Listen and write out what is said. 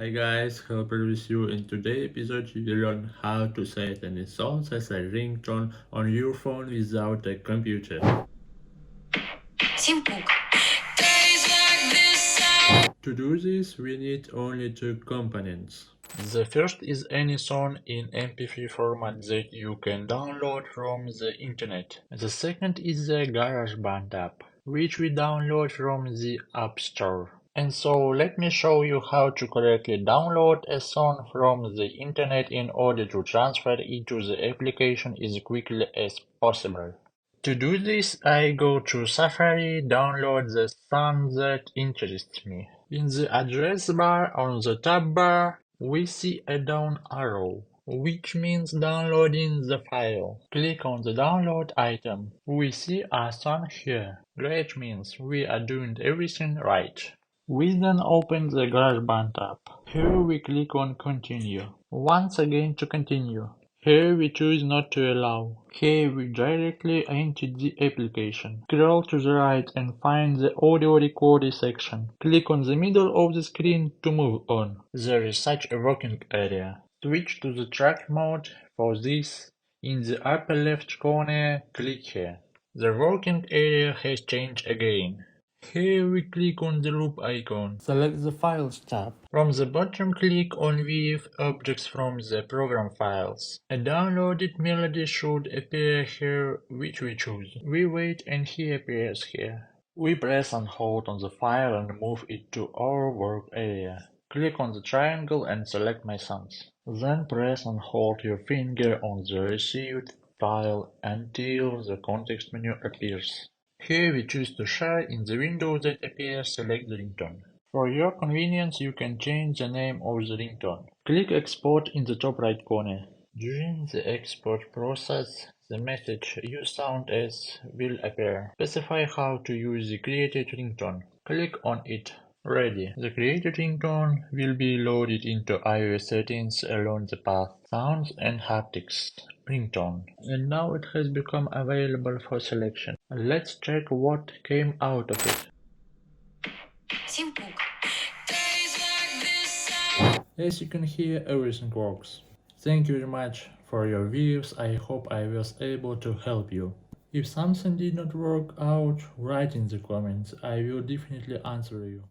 Hi guys, Helper with you. In today's episode you will learn how to set any songs as a ringtone on your phone without a computer. To do this we need only two components. The first is any song in MP3 format that you can download from the internet. The second is the GarageBand app, which we download from the App Store. And so let me show you how to correctly download a song from the internet in order to transfer it to the application as quickly as possible. To do this, I go to Safari, download the song that interests me. In the address bar on the tab bar, we see a down arrow, which means downloading the file. Click on the download item. We see our song here. Great, means we are doing everything right. We then open the GarageBand app. Here we click on continue. Once again to continue. Here we choose not to allow. Here we directly enter the application. Scroll to the right and find the audio recorder section. Click on the middle of the screen to move on. There is such a working area. Switch to the track mode. For this, in the upper left corner, click here. The working area has changed again. Here we click on the loop icon. Select the Files tab. From the bottom, click on View Objects from the program files. A downloaded melody should appear here, which we choose. We wait and he appears here. We press and hold on the file and move it to our work area. Click on the triangle and select My Songs. Then press and hold your finger on the received file until the context menu appears. Here we choose to share. In the window that appears, select the ringtone. For your convenience, you can change the name of the ringtone. Click Export in the top right corner. During the export process, the message "You sound as" will appear. Specify how to use the created ringtone. Click on it. Ready. The created ringtone will be loaded into iOS settings along the path Sounds and Haptics ringtone, and now it has become available for selection. Let's check what came out of it. As you can hear, everything works. Thank you very much for your views. I hope I was able to help you. If something did not work out, write in the comments. I will definitely answer you.